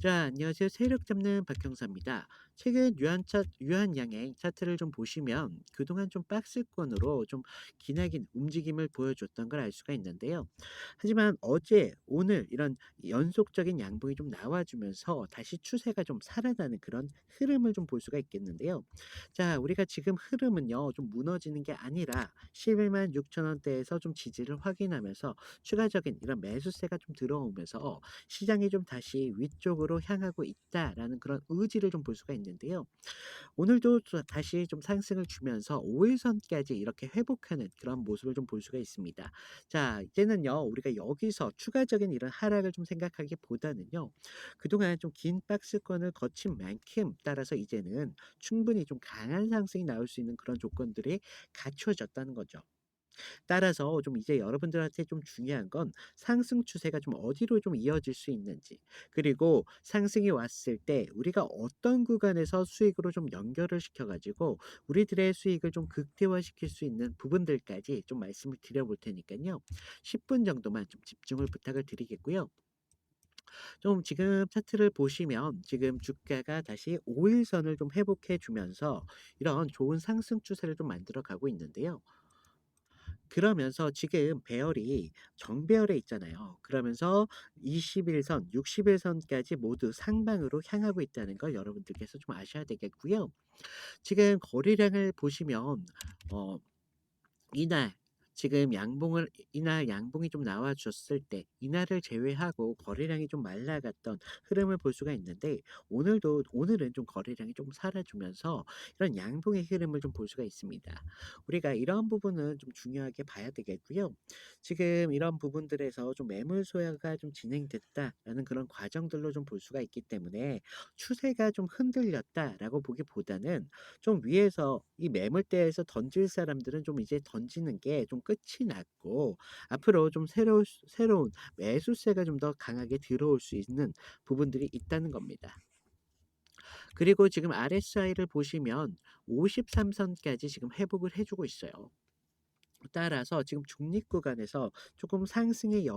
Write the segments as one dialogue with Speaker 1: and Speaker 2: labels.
Speaker 1: 자, 안녕하세요. 세력 잡는 박형사입니다. 최근 유한양행 차트를 좀 보시면 그동안 좀 박스권으로 좀 기나긴 움직임을 보여줬던 걸 알 수가 있는데요. 하지만 어제, 오늘 이런 연속적인 양봉이 좀 나와주면서 다시 추세가 좀 살아나는 그런 흐름을 좀 볼 수가 있겠는데요. 자, 우리가 지금 흐름은요, 좀 무너지는 게 아니라 11만 6천 원대에서 좀 지지를 확인하면서 추가적인 이런 매수세가 좀 들어오면서 시장이 좀 다시 위쪽으로 향하고 있다라는 그런 의지를 좀 볼 수가 있는데요. 오늘도 다시 좀 상승을 주면서 5일선까지 이렇게 회복하는 그런 모습을 좀 볼 수가 있습니다. 자, 이제는요, 우리가 여기서 추가적인 이런 하락을 좀 생각하기보다는요, 그동안 좀 긴 박스권을 거친 만큼 따라서 이제는 충분히 좀 강한 상승이 나올 수 있는 그런 조건들이 갖추어졌다는 거죠. 따라서 좀 이제 여러분들한테 좀 중요한 건 상승 추세가 좀 어디로 좀 이어질 수 있는지, 그리고 상승이 왔을 때 우리가 어떤 구간에서 수익으로 좀 연결을 시켜 가지고 우리들의 수익을 좀 극대화시킬 수 있는 부분들까지 좀 말씀을 드려 볼 테니까요. 10분 정도만 좀 집중을 부탁을 드리겠고요. 좀 지금 차트를 보시면 지금 주가가 다시 5 일선을 좀 회복해 주면서 이런 좋은 상승 추세를 좀 만들어 가고 있는데요. 그러면서 지금 배열이 정배열에 있잖아요. 그러면서 21 선, 61 선까지 모두 상방으로 향하고 있다는 걸 여러분들께서 좀 아셔야 되겠고요. 지금 거래량을 보시면 어 이날 지금 이날 양봉이 좀 나와 줬을 때 이날을 제외하고 거래량이 좀 말라갔던 흐름을 볼 수가 있는데, 오늘은 좀 거래량이 좀 살아주면서 이런 양봉의 흐름을 좀 볼 수가 있습니다. 우리가 이런 부분은 좀 중요하게 봐야 되겠고요. 지금 이런 부분들에서 좀 매물 소화가 좀 진행됐다라는 그런 과정들로 좀 볼 수가 있기 때문에 추세가 좀 흔들렸다라고 보기보다는 좀 위에서 이 매물대에서 던질 사람들은 좀 이제 던지는 게 좀 끝이 났고, 앞으로 좀 새로운 매수세가 좀 더 강하게 들어올 수 있는 부분들이 있다는 겁니다. 그리고 지금 RSI를 보시면 53 선까지 지금 회복을 해 주고 있어요. 따라서 지금 중립 구간에서 조금 상승의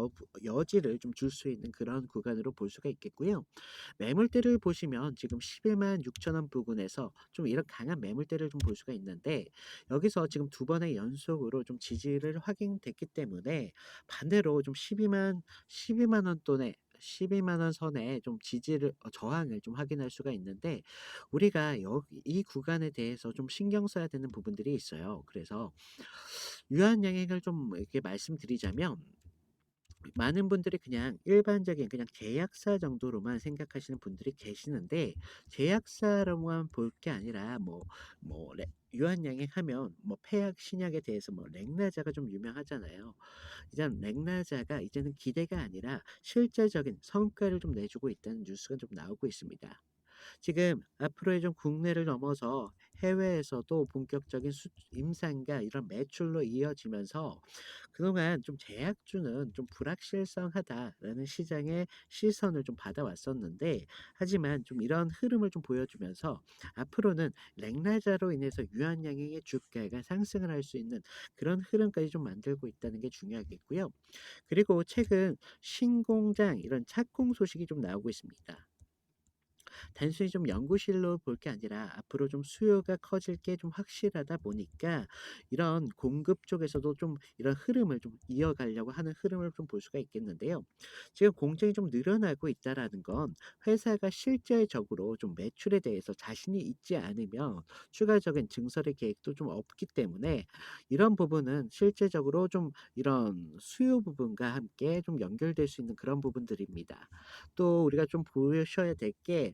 Speaker 1: 여지를 좀 줄 수 있는 그런 구간으로 볼 수가 있겠고요. 매물대를 보시면 지금 11만 6천 원 부근에서 좀 이런 강한 매물대를 좀 볼 수가 있는데, 여기서 지금 두 번의 연속으로 좀 지지를 확인됐기 때문에 반대로 좀 12만 원 돈에 12만 원 선에 좀 저항을 좀 확인할 수가 있는데, 우리가 여기 이 구간에 대해서 좀 신경 써야 되는 부분들이 있어요. 그래서 유한양행을 좀 이렇게 말씀드리자면, 많은 분들이 그냥 일반적인 그냥 제약사 정도로만 생각하시는 분들이 계시는데, 제약사로만 볼 게 아니라 유한양행 하면 뭐 폐약 신약에 대해서 뭐 렉나자가 좀 유명하잖아요. 이제 렉나자가 이제는 기대가 아니라 실제적인 성과를 좀 내주고 있다는 뉴스가 좀 나오고 있습니다. 지금 앞으로의 좀 국내를 넘어서 해외에서도 본격적인 임상과 이런 매출로 이어지면서 그동안 좀 제약주는 좀 불확실성하다라는 시장의 시선을 좀 받아왔었는데, 하지만 좀 이런 흐름을 좀 보여주면서 앞으로는 렉나자로 인해서 유한양행의 주가가 상승을 할 수 있는 그런 흐름까지 좀 만들고 있다는 게 중요하겠고요. 그리고 최근 신공장 이런 착공 소식이 좀 나오고 있습니다. 단순히 좀 연구실로 볼 게 아니라 앞으로 좀 수요가 커질 게 좀 확실하다 보니까 이런 공급 쪽에서도 좀 이런 흐름을 좀 이어가려고 하는 흐름을 좀 볼 수가 있겠는데요. 지금 공정이 좀 늘어나고 있다라는 건 회사가 실제적으로 좀 매출에 대해서 자신이 있지 않으면 추가적인 증설의 계획도 좀 없기 때문에, 이런 부분은 실제적으로 좀 이런 수요 부분과 함께 좀 연결될 수 있는 그런 부분들입니다. 또 우리가 좀 보셔야 될게,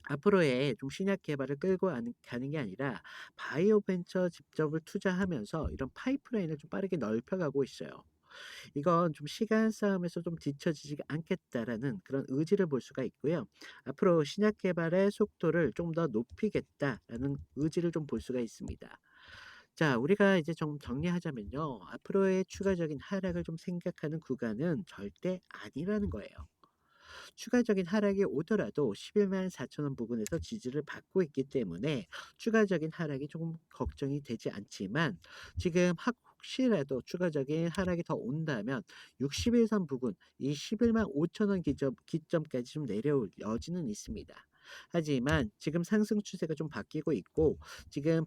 Speaker 1: 앞으로의 좀 신약 개발을 끌고 가는 게 아니라 바이오 벤처 직접을 투자하면서 이런 파이프라인을 좀 빠르게 넓혀가고 있어요. 이건 좀 시간 싸움에서 좀 뒤처지지 않겠다라는 그런 의지를 볼 수가 있고요. 앞으로 신약 개발의 속도를 좀 더 높이겠다라는 의지를 좀 볼 수가 있습니다. 자, 우리가 이제 좀 정리하자면요. 앞으로의 추가적인 하락을 좀 생각하는 구간은 절대 아니라는 거예요. 추가적인 하락이 오더라도 11만 4천 원 부근에서 지지를 받고 있기 때문에 추가적인 하락이 조금 걱정이 되지 않지만, 지금 혹시라도 추가적인 하락이 더 온다면 60 일선 부근 이 11만 5천 원 기점까지 좀 내려올 여지는 있습니다. 하지만 지금 상승 추세가 좀 바뀌고 있고 지금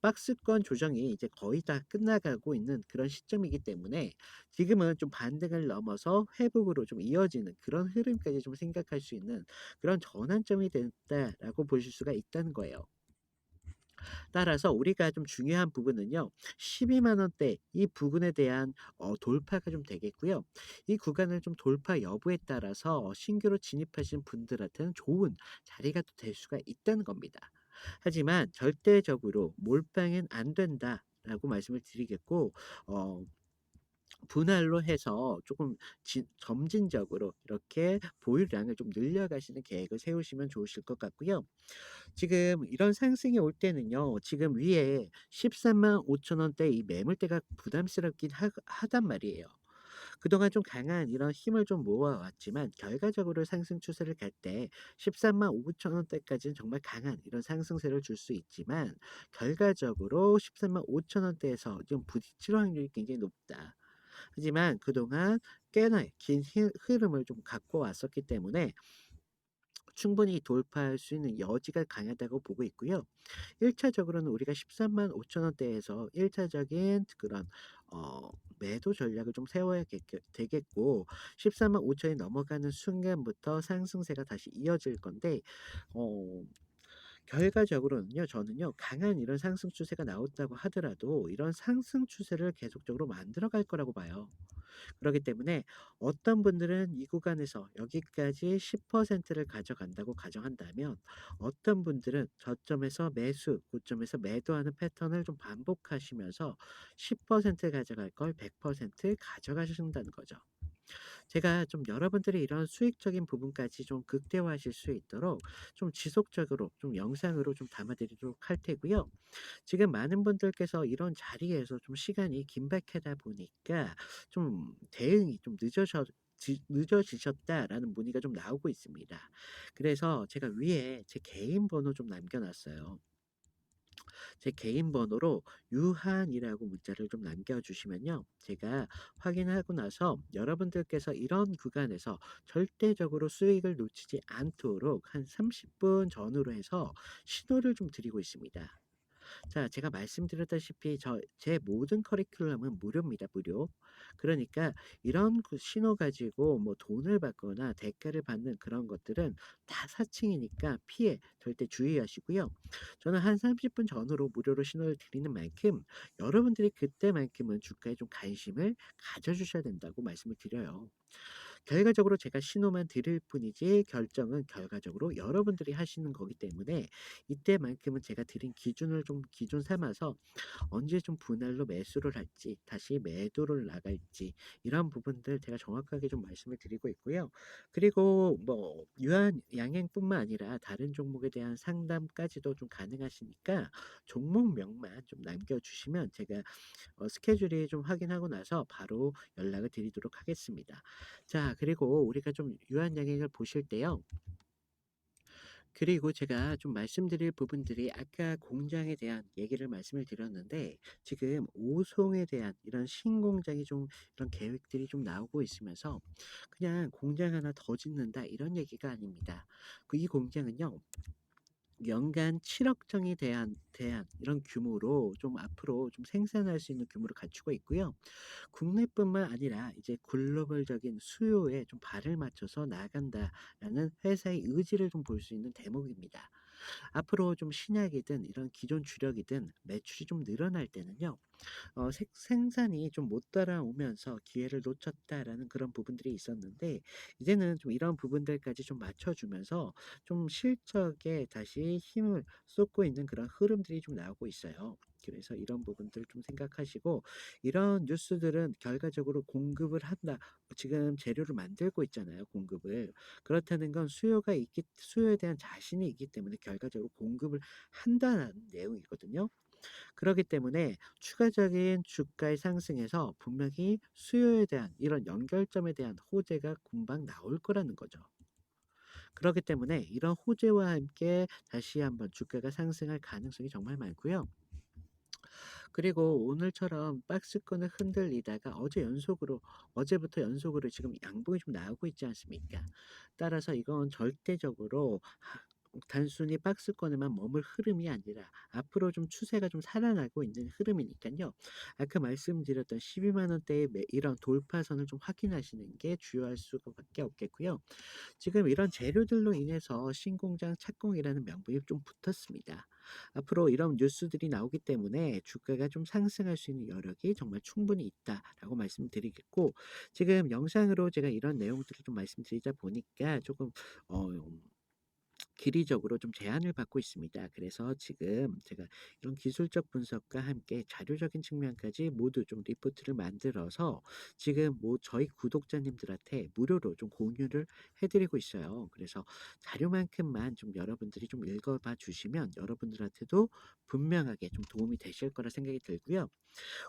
Speaker 1: 박스권 조정이 이제 거의 다 끝나가고 있는 그런 시점이기 때문에 지금은 좀 반등을 넘어서 회복으로 좀 이어지는 그런 흐름까지 좀 생각할 수 있는 그런 전환점이 됐다라고 보실 수가 있다는 거예요. 따라서 우리가 좀 중요한 부분은요. 12만 원대 이 부분에 대한 돌파가 좀 되겠고요. 이 구간을 좀 돌파 여부에 따라서 신규로 진입하신 분들한테는 좋은 자리가 또 될 수가 있다는 겁니다. 하지만 절대적으로 몰빵은 안 된다라고 말씀을 드리겠고 어 분할로 해서 조금 점진적으로 이렇게 보유량을 좀 늘려가시는 계획을 세우시면 좋으실 것 같고요. 지금 이런 상승이 올 때는요. 지금 위에 13만 5천 원대 이 매물대가 부담스럽긴 하단 말이에요. 그동안 좀 강한 이런 힘을 좀 모아왔지만 결과적으로 상승 추세를 갈 때 13만 5천 원대까지는 정말 강한 이런 상승세를 줄 수 있지만 결과적으로 13만 5천 원대에서 좀 부딪힐 확률이 굉장히 높다. 하지만 그동안 꽤나 긴 흐름을 좀 갖고 왔었기 때문에 충분히 돌파할 수 있는 여지가 강하다고 보고 있고요. 1 차적으로는 우리가 13만 5천 원대에서 1 차적인 그런 어 매도 전략을 좀 세워야 되겠고 14만 5천이 넘어가는 순간부터 상승세가 다시 이어질 건데 어 결과적으로는요. 저는요. 강한 이런 상승 추세가 나온다고 하더라도 이런 상승 추세를 계속적으로 만들어 갈 거라고 봐요. 그렇기 때문에 어떤 분들은 이 구간에서 여기까지 10%를 가져간다고 가정한다면 어떤 분들은 저점에서 매수, 고점에서 매도하는 패턴을 좀 반복하시면서 10% 가져갈 걸 100% 가져가신다는 거죠. 제가 좀 여러분들이 이런 수익적인 부분까지 좀 극대화하실 수 있도록 좀 지속적으로 좀 영상으로 좀 담아 드리도록 할 테고요. 지금 많은 분들께서 이런 자리에서 좀 시간이 긴박하다 보니까 좀 대응이 좀 늦어지셨다라는 문의가 좀 나오고 있습니다. 그래서 제가 위에 제 개인 번호 좀 남겨 놨어요. 제 개인 번호로 유한이라고 문자를 좀 남겨 주시면요. 제가 확인하고 나서 여러분들께서 이런 구간에서 절대적으로 수익을 놓치지 않도록 한 30분 전후로 해서 신호를 좀 드리고 있습니다. 자, 제가 말씀드렸다시피 제 모든 커리큘럼은 무료입니다, 무료. 그러니까 이런 신호 가지고 뭐 돈을 받거나 대가를 받는 그런 것들은 다 사칭이니까 피해 절대 주의하시고요. 저는 한 30분 전후로 무료로 신호를 드리는 만큼 여러분들이 그때만큼은 주가에 좀 관심을 가져주셔야 된다고 말씀을 드려요. 결과적으로 제가 신호만 드릴 뿐이지 결정은 결과적으로 여러분들이 하시는 거기 때문에 이때만큼은 제가 드린 기준을 좀 기준 삼아서 언제 좀 분할로 매수를 할지 다시 매도를 나갈지 이런 부분들 제가 정확하게 좀 말씀을 드리고 있고요. 그리고 뭐 유한 양행뿐만 아니라 다른 종목에 대한 상담까지도 좀 가능하시니까 종목명만 좀 남겨주시면 제가 스케줄이 좀 확인하고 나서 바로 연락을 드리도록 하겠습니다. 자, 그리고 우리가 좀 유한양행을 보실 때요. 그리고 제가 좀 말씀드릴 부분들이 아까 공장에 대한 얘기를 말씀을 드렸는데 지금 오송에 대한 이런 신공장이 좀 이런 계획들이 좀 나오고 있으면서 그냥 공장 하나 더 짓는다 이런 얘기가 아닙니다. 이 공장은요. 연간 7억 정이 대한 이런 규모로 좀 앞으로 좀 생산할 수 있는 규모를 갖추고 있고요. 국내뿐만 아니라 이제 글로벌적인 수요에 좀 발을 맞춰서 나간다라는 회사의 의지를 좀 볼 수 있는 대목입니다. 앞으로 좀 신약이든 이런 기존 주력이든 매출이 좀 늘어날 때는요. 생산이 좀 못 따라오면서 기회를 놓쳤다라는 그런 부분들이 있었는데 이제는 좀 이런 부분들까지 좀 맞춰 주면서 좀 실적에 다시 힘을 쏟고 있는 그런 흐름들이 좀 나오고 있어요. 그래서 이런 부분들 좀 생각하시고 이런 뉴스들은 결과적으로 공급을 한다. 지금 재료를 만들고 있잖아요, 공급을. 그렇다는 건 수요에 대한 자신이 있기 때문에 결과적으로 공급을 한다는 내용이거든요. 그렇기 때문에 추가적인 주가의 상승에서 분명히 수요에 대한 이런 연결점에 대한 호재가 금방 나올 거라는 거죠. 그렇기 때문에 이런 호재와 함께 다시 한번 주가가 상승할 가능성이 정말 많고요. 그리고 오늘처럼 박스권을 흔들리다가 어제부터 연속으로 지금 양봉이 좀 나오고 있지 않습니까? 따라서 이건 절대적으로 단순히 박스권에만 머물 흐름이 아니라 앞으로 좀 추세가 좀 살아나고 있는 흐름이니까요. 아까 말씀드렸던 12만 원대의 이런 돌파선을 좀 확인하시는 게 주요할 수밖에 없겠고요. 지금 이런 재료들로 인해서 신공장 착공이라는 명분이 좀 붙었습니다. 앞으로 이런 뉴스들이 나오기 때문에 주가가 좀 상승할 수 있는 여력이 정말 충분히 있다라고 말씀드리겠고, 지금 영상으로 제가 이런 내용들을 좀 말씀드리다 보니까 조금 어, 길이적으로 좀 제한을 받고 있습니다. 그래서 지금 제가 이런 기술적 분석과 함께 자료적인 측면까지 모두 좀 리포트를 만들어서 지금 뭐 저희 구독자님들한테 무료로 좀 공유를 해드리고 있어요. 그래서 자료만큼만 좀 여러분들이 좀 읽어봐 주시면 여러분들한테도 분명하게 좀 도움이 되실 거라 생각이 들고요.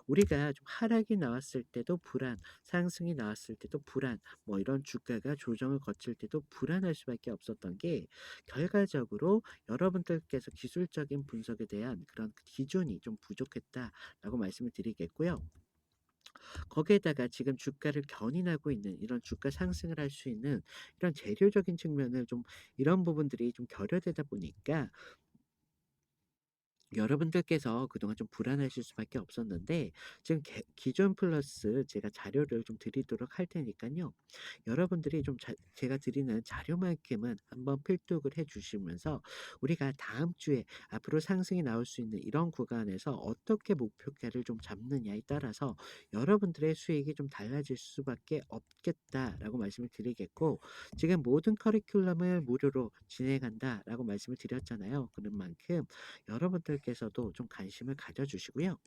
Speaker 1: 우리가 좀 하락이 나왔을 때도 불안, 상승이 나왔을 때도 불안, 뭐 이런 주가가 조정을 거칠 때도 불안할 수밖에 없었던 게 결과적으로 여러분들께서 기술적인 분석에 대한 그런 기준이 좀 부족했다라고 말씀을 드리겠고요. 거기에다가 지금 주가를 견인하고 있는 이런 주가 상승을 할 수 있는 이런 재료적인 측면을 좀 이런 부분들이 좀 결여되다 보니까 여러분들께서 그동안 좀 불안하실 수밖에 없었는데 지금 기존 플러스 제가 자료를 좀 드리도록 할 테니까요. 여러분들이 좀 제가 드리는 자료만큼은 한번 필독을 해 주시면서 우리가 다음 주에 앞으로 상승이 나올 수 있는 이런 구간에서 어떻게 목표가를 좀 잡느냐에 따라서 여러분들의 수익이 좀 달라질 수밖에 없겠다라고 말씀을 드리겠고, 지금 모든 커리큘럼을 무료로 진행한다라고 말씀을 드렸잖아요. 그런 만큼 여러분들께서도 좀 관심을 가져주시고요.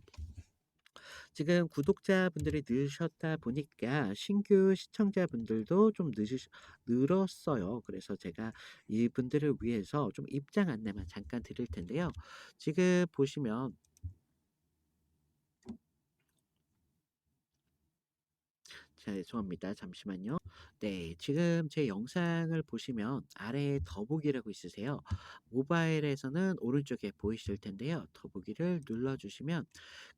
Speaker 1: 지금 구독자분들이 늘으셨다 보니까 신규 시청자분들도 좀 늘었어요. 그래서 제가 이분들을 위해서 좀 입장 안내만 잠깐 드릴 텐데요. 지금 보시면 죄송합니다. 잠시만요. 네, 지금 제 영상을 보시면 아래에 더보기라고 있으세요. 모바일에서는 오른쪽에 보이실 텐데요. 더보기를 눌러주시면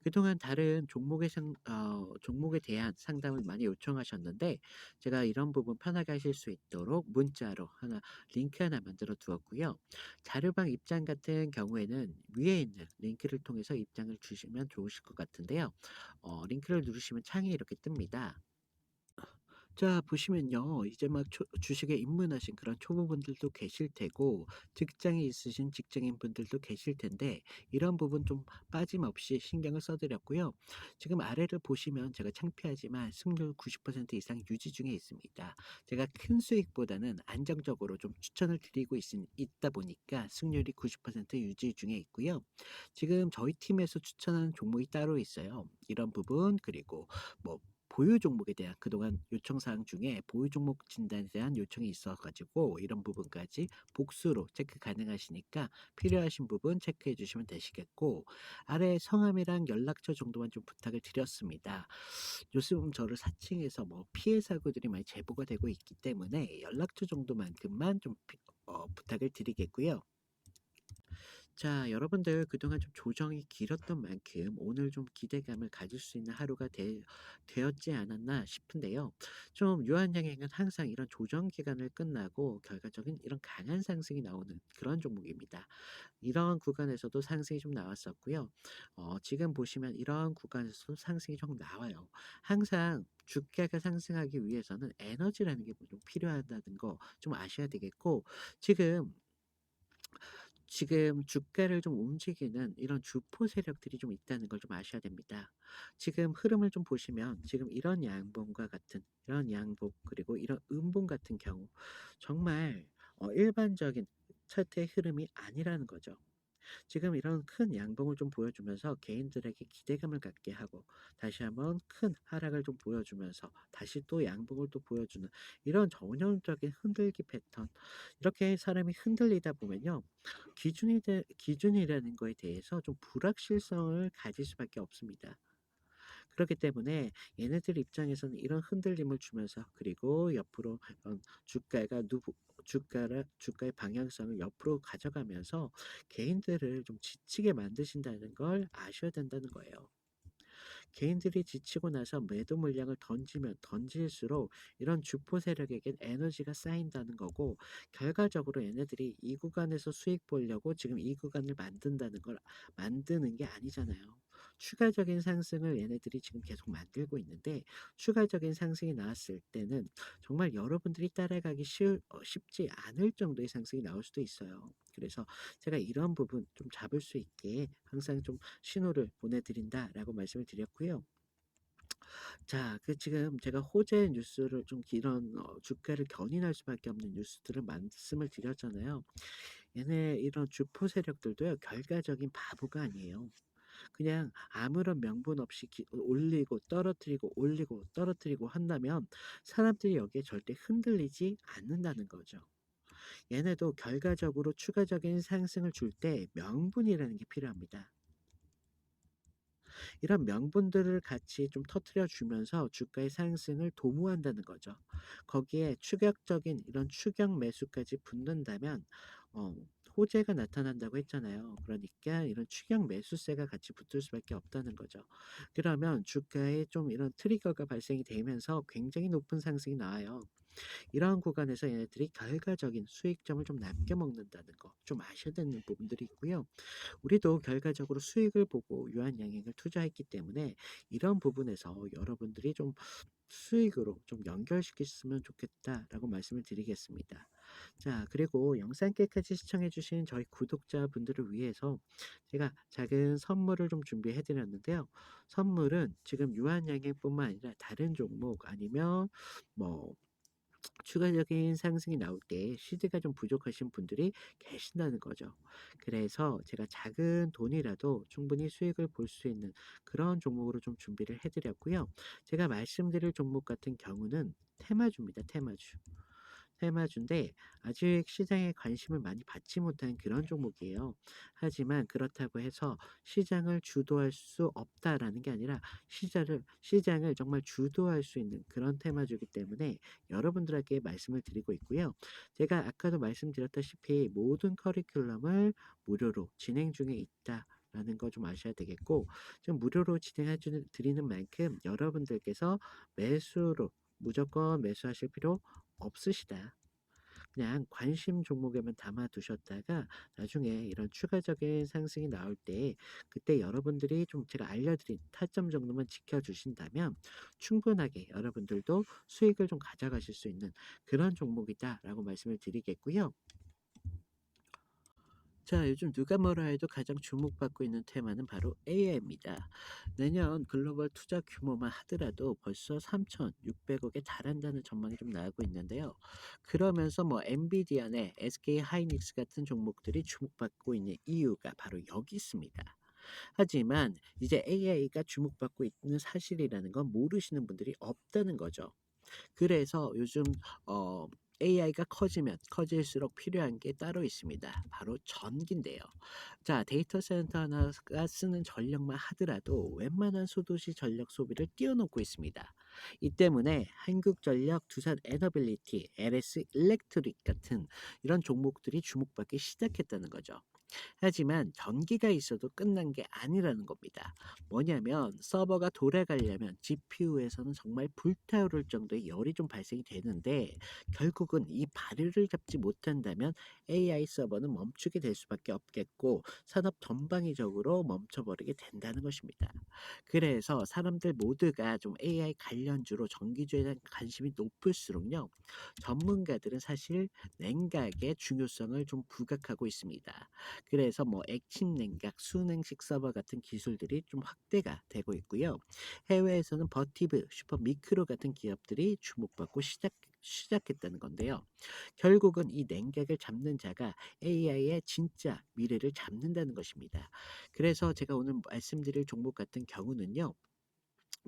Speaker 1: 그동안 다른 종목에 대한 상담을 많이 요청하셨는데 제가 이런 부분 편하게 하실 수 있도록 문자로 링크 하나 만들어 두었고요. 자료방 입장 같은 경우에는 위에 있는 링크를 통해서 입장을 주시면 좋으실 것 같은데요. 링크를 누르시면 창이 이렇게 뜹니다. 자, 보시면요. 이제 막 주식에 입문하신 그런 초보분들도 계실 테고, 직장에 있으신 직장인 분들도 계실 텐데, 이런 부분 좀 빠짐없이 신경을 써드렸고요. 지금 아래를 보시면 제가 창피하지만 승률 90% 이상 유지 중에 있습니다. 제가 큰 수익보다는 안정적으로 좀 추천을 드리고 있다 보니까 승률이 90% 유지 중에 있고요. 지금 저희 팀에서 추천하는 종목이 따로 있어요. 이런 부분, 그리고 뭐 보유 종목에 대한 그동안 요청 사항 중에 보유 종목 진단에 대한 요청이 있어 가지고 이런 부분까지 복수로 체크 가능하시니까 필요하신 부분 체크해 주시면 되시겠고, 아래 성함이랑 연락처 정도만 좀 부탁을 드렸습니다. 요즘 저를 사칭해서 뭐 피해 사고들이 많이 제보가 되고 있기 때문에 연락처 정도만큼만 좀 부탁을 드리겠고요. 자, 여러분들 그동안 좀 조정이 길었던 만큼 오늘 좀 기대감을 가질 수 있는 하루가 되었지 않았나 싶은데요. 좀 유한양행은 항상 이런 조정 기간을 끝나고 결과적인 이런 강한 상승이 나오는 그런 종목입니다. 이런 구간에서도 상승이 좀 나왔었고요. 지금 보시면 이런 구간에서도 상승이 좀 나와요. 항상 주가가 상승하기 위해서는 에너지라는 게 좀 필요하다는 거 좀 아셔야 되겠고, 지금 주가를 좀 움직이는 이런 주포 세력들이 좀 있다는 걸 좀 아셔야 됩니다. 지금 흐름을 좀 보시면 지금 이런 양봉과 같은 이런 양봉, 그리고 이런 음봉 같은 경우 정말 일반적인 차트의 흐름이 아니라는 거죠. 지금 이런 큰 양봉을 좀 보여주면서 개인들에게 기대감을 갖게 하고 다시 한번 큰 하락을 좀 보여주면서 다시 또 양봉을 또 보여주는 이런 전형적인 흔들기 패턴, 이렇게 사람이 흔들리다 보면요, 기준이라는 거에 대해서 좀 불확실성을 가질 수밖에 없습니다. 그렇기 때문에 얘네들 입장에서는 이런 흔들림을 주면서 그리고 옆으로 주가가 누구 주가의 방향성을 옆으로 가져가면서 개인들을 좀 지치게 만드신다는 걸 아셔야 된다는 거예요. 개인들이 지치고 나서 매도 물량을 던지면 던질수록 이런 주포 세력에겐 에너지가 쌓인다는 거고 결과적으로 얘네들이 이 구간에서 수익 보려고 지금 이 구간을 만드는 게 아니잖아요. 추가적인 상승을 얘네들이 지금 계속 만들고 있는데 추가적인 상승이 나왔을 때는 정말 여러분들이 따라가기 쉽지 않을 정도의 상승이 나올 수도 있어요. 그래서 제가 이런 부분 좀 잡을 수 있게 항상 좀 신호를 보내드린다라고 말씀을 드렸고요. 자, 지금 제가 호재 뉴스를 좀 이런 주가를 견인할 수밖에 없는 뉴스들을 말씀을 드렸잖아요. 얘네 이런 주포 세력들도요, 결과적인 바보가 아니에요. 그냥 아무런 명분 없이 올리고 떨어뜨리고 올리고 떨어뜨리고 한다면 사람들이 여기에 절대 흔들리지 않는다는 거죠. 얘네도 결과적으로 추가적인 상승을 줄 때 명분이라는 게 필요합니다. 이런 명분들을 같이 좀 터뜨려 주면서 주가의 상승을 도모한다는 거죠. 거기에 추격적인 이런 추격 매수까지 붙는다면 어 호재가 나타난다고 했잖아요. 그러니까 이런 추격 매수세가 같이 붙을 수밖에 없다는 거죠. 그러면 주가에 좀 이런 트리거가 발생이 되면서 굉장히 높은 상승이 나와요. 이러한 구간에서 얘네들이 결과적인 수익점을 좀 남겨 먹는다는 거 좀 아셔야 되는 부분들이 있고요. 우리도 결과적으로 수익을 보고 유한양행을 투자했기 때문에 이런 부분에서 여러분들이 좀 수익으로 좀 연결시켰으면 좋겠다라고 말씀을 드리겠습니다. 자, 그리고 영상 끝까지 시청해주신 저희 구독자분들을 위해서 제가 작은 선물을 좀 준비해 드렸는데요. 선물은 지금 유한양행뿐만 아니라 다른 종목 아니면 뭐 추가적인 상승이 나올 때 시드가 좀 부족하신 분들이 계신다는 거죠. 그래서 제가 작은 돈이라도 충분히 수익을 볼 수 있는 그런 종목으로 좀 준비를 해 드렸고요. 제가 말씀드릴 종목 같은 경우는 테마주입니다, 테마주. 테마주인데 아직 시장에 관심을 많이 받지 못한 그런 종목이에요. 하지만 그렇다고 해서 시장을 주도할 수 없다라는 게 아니라 시장을 정말 주도할 수 있는 그런 테마주이기 때문에 여러분들에게 말씀을 드리고 있고요. 제가 아까도 말씀드렸다시피 모든 커리큘럼을 무료로 진행 중에 있다. 라는 거 좀 아셔야 되겠고, 좀 무료로 드리는 만큼 여러분들께서 매수로 무조건 매수하실 필요 없으시다. 그냥 관심 종목에만 담아 두셨다가 나중에 이런 추가적인 상승이 나올 때 그때 여러분들이 좀 제가 알려드린 타점 정도만 지켜주신다면 충분하게 여러분들도 수익을 좀 가져가실 수 있는 그런 종목이다라고 말씀을 드리겠고요. 자, 요즘 누가 뭐라 해도 가장 주목받고 있는 테마는 바로 AI입니다. 내년 글로벌 투자 규모만 하더라도 벌써 3,600억에 달한다는 전망이 좀 나오고 있는데요. 그러면서 뭐 엔비디아나 SK 하이닉스 같은 종목들이 주목받고 있는 이유가 바로 여기 있습니다. 하지만 이제 AI가 주목받고 있는 사실이라는 건 모르시는 분들이 없다는 거죠. 그래서 요즘 AI가 커지면 커질수록 필요한 게 따로 있습니다. 바로 전기인데요. 자, 데이터 센터 하나가 쓰는 전력만 하더라도 웬만한 소도시 전력 소비를 뛰어넘고 있습니다. 이 때문에 한국전력, 두산 에너빌리티, LS 일렉트릭 같은 이런 종목들이 주목받기 시작했다는 거죠. 하지만 전기가 있어도 끝난 게 아니라는 겁니다. 뭐냐면 서버가 돌아가려면 GPU에서는 정말 불타오를 정도의 열이 좀 발생이 되는데 결국은 이 발효를 잡지 못한다면 AI 서버는 멈추게 될 수밖에 없겠고 산업 전방위적으로 멈춰버리게 된다는 것입니다. 그래서 사람들 모두가 좀 AI 관련주로 전기주에 대한 관심이 높을수록요. 전문가들은 사실 냉각의 중요성을 좀 부각하고 있습니다. 그래서 뭐 액침 냉각, 수냉식 서버 같은 기술들이 좀 확대가 되고 있고요. 해외에서는 버티브, 슈퍼미크로 같은 기업들이 주목받고 시작했다는 건데요. 결국은 이 냉각을 잡는 자가 AI의 진짜 미래를 잡는다는 것입니다. 그래서 제가 오늘 말씀드릴 종목 같은 경우는요.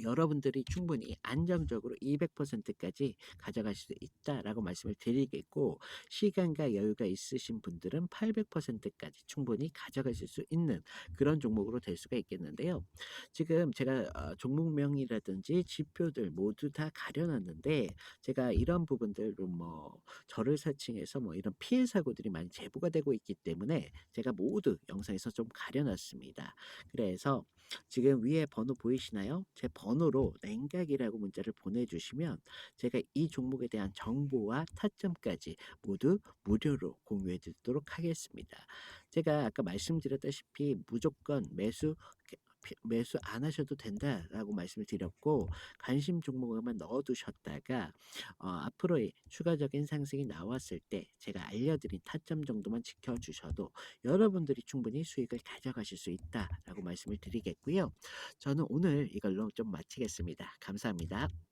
Speaker 1: 여러분들이 충분히 안정적으로 200%까지 가져갈 수 있다라고 말씀을 드리겠고, 시간과 여유가 있으신 분들은 800%까지 충분히 가져가실 수 있는 그런 종목으로 될 수가 있겠는데요. 지금 제가 종목명이라든지 지표들 모두 다 가려 놨는데, 제가 이런 부분들로 뭐 저를 사칭해서 뭐 이런 피해 사고들이 많이 제보가 되고 있기 때문에 제가 모두 영상에서 좀 가려 놨습니다. 그래서 지금 위에 번호 보이시나요? 제 번호로 냉각이라고 문자를 보내주시면 제가 이 종목에 대한 정보와 타점까지 모두 무료로 공유해 드리도록 하겠습니다. 제가 아까 말씀드렸다시피 무조건 매수 안 하셔도 된다라고 말씀을 드렸고, 관심 종목만 넣어두셨다가 앞으로의 추가적인 상승이 나왔을 때 제가 알려드린 타점 정도만 지켜주셔도 여러분들이 충분히 수익을 가져가실 수 있다라고 말씀을 드리겠고요. 저는 오늘 이걸로 좀 마치겠습니다. 감사합니다.